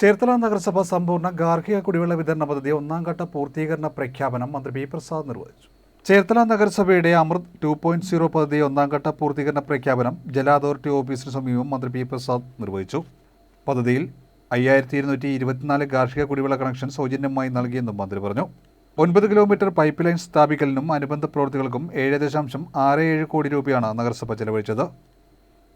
ചേർത്തല നഗരസഭ സമ്പൂർണ്ണ ഗാർഹിക കുടിവെള്ള വിതരണ പദ്ധതി ഒന്നാം ഘട്ട പൂർത്തീകരണ പ്രഖ്യാപനം മന്ത്രി പി പ്രസാദ് നിർവഹിച്ചു. ചേർത്തല നഗരസഭയുടെ അമൃത് 2.0 പദ്ധതി ഒന്നാം ഘട്ട പൂർത്തീകരണ പ്രഖ്യാപനം ജല അതോറിറ്റി ഓഫീസിന് സമീപം മന്ത്രി പി പ്രസാദ് നിർവഹിച്ചു. പദ്ധതിയിൽ 5224 ഗാർഹിക കുടിവെള്ള കണക്ഷൻ സൗജന്യമായി നൽകിയെന്നും മന്ത്രി പറഞ്ഞു. 9 കിലോമീറ്റർ പൈപ്പ് ലൈൻ സ്ഥാപിക്കലിനും അനുബന്ധ പ്രവൃത്തികൾക്കും 7.67 കോടി രൂപയാണ് നഗരസഭ ചെലവഴിച്ചത്.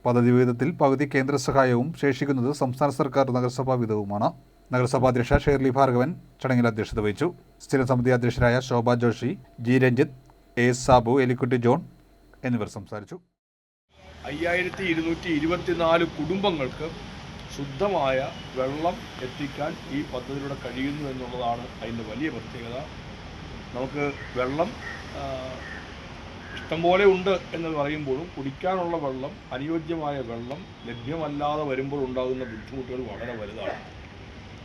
പദ്ധതി വിഹിതത്തിൽ പകുതി കേന്ദ്ര സഹായവും ശേഷിക്കുന്നത് സംസ്ഥാന സർക്കാർ നഗരസഭാ വിഹിതവുമാണ്. നഗരസഭാ അധ്യക്ഷ ഷേർലി ഭാർഗവൻ ചടങ്ങിൽ അധ്യക്ഷത വഹിച്ചു. സ്ഥിരസമിതി അധ്യക്ഷരായ Shobha Joshi, G Ranjith, A Sabu, Elikutty John എന്നിവർ സംസാരിച്ചു. 5224 കുടുംബങ്ങൾക്ക് ശുദ്ധമായ വെള്ളം എത്തിക്കാൻ ഈ പദ്ധതിയിലൂടെ കഴിയുന്നു എന്നുള്ളതാണ് അതിൻ്റെ വലിയ പ്രത്യേകത. നമുക്ക് വെള്ളം ഇഷ്ടംപോലെ ഉണ്ട് എന്ന് പറയുമ്പോഴും കുടിക്കാനുള്ള വെള്ളം, അനുയോജ്യമായ വെള്ളം ലഭ്യമല്ലാതെ വരുമ്പോൾ ഉണ്ടാകുന്ന ബുദ്ധിമുട്ടുകൾ വളരെ വലുതാണ്.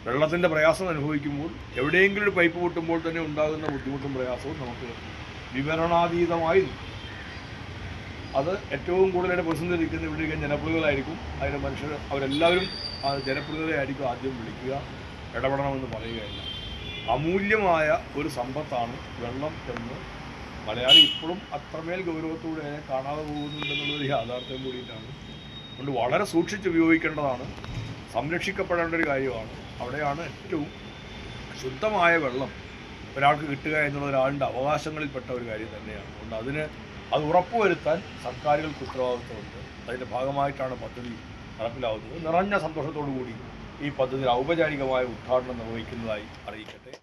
വെള്ളത്തിൻ്റെ പ്രയാസം അനുഭവിക്കുമ്പോൾ എവിടെയെങ്കിലും ഒരു പൈപ്പ് പൊട്ടുമ്പോൾ തന്നെ ഉണ്ടാകുന്ന ബുദ്ധിമുട്ടും പ്രയാസവും നമുക്ക് വിവരണാതീതമായി നിൽക്കും. അത് ഏറ്റവും കൂടുതലായിട്ട് പ്രതിസന്ധിയിരിക്കുന്ന ഇവിടെ ഇരിക്കുന്ന ജനപ്രതിനിധികളായിരിക്കും. അതിൻ്റെ മനുഷ്യർ അവരെല്ലാവരും ജനപ്രതിനിധികളായിരിക്കും ആദ്യം വിളിക്കുക, ഇടപെടണമെന്ന് പറയുകയല്ല. അമൂല്യമായ ഒരു സമ്പത്താണ് വെള്ളം എന്ന് മലയാളി ഇപ്പോഴും അത്രമേൽ ഗൗരവത്തോടെ അതിനെ കാണാതെ പോകുന്നുണ്ടെന്നുള്ളൊരു യാഥാർത്ഥ്യം കൂടിയിട്ടാണ്. അതുകൊണ്ട് വളരെ സൂക്ഷിച്ച് ഉപയോഗിക്കേണ്ടതാണ്, സംരക്ഷിക്കപ്പെടേണ്ട ഒരു കാര്യമാണ്. അവിടെയാണ് ഏറ്റവും ശുദ്ധമായ വെള്ളം ഒരാൾക്ക് കിട്ടുക എന്നുള്ളത് ഒരാളുടെ അവകാശങ്ങളിൽപ്പെട്ട ഒരു കാര്യം തന്നെയാണ്. അതുകൊണ്ട് അത് ഉറപ്പുവരുത്താൻ സർക്കാരുകൾക്ക് ഉത്തരവാദിത്വമുണ്ട്. അതിൻ്റെ ഭാഗമായിട്ടാണ് പദ്ധതി നടപ്പിലാവുന്നത്. നിറഞ്ഞ സന്തോഷത്തോടു കൂടി ഈ പദ്ധതി ഔപചാരികമായ ഉദ്ഘാടനം നിർവഹിക്കുന്നതായി അറിയിക്കട്ടെ.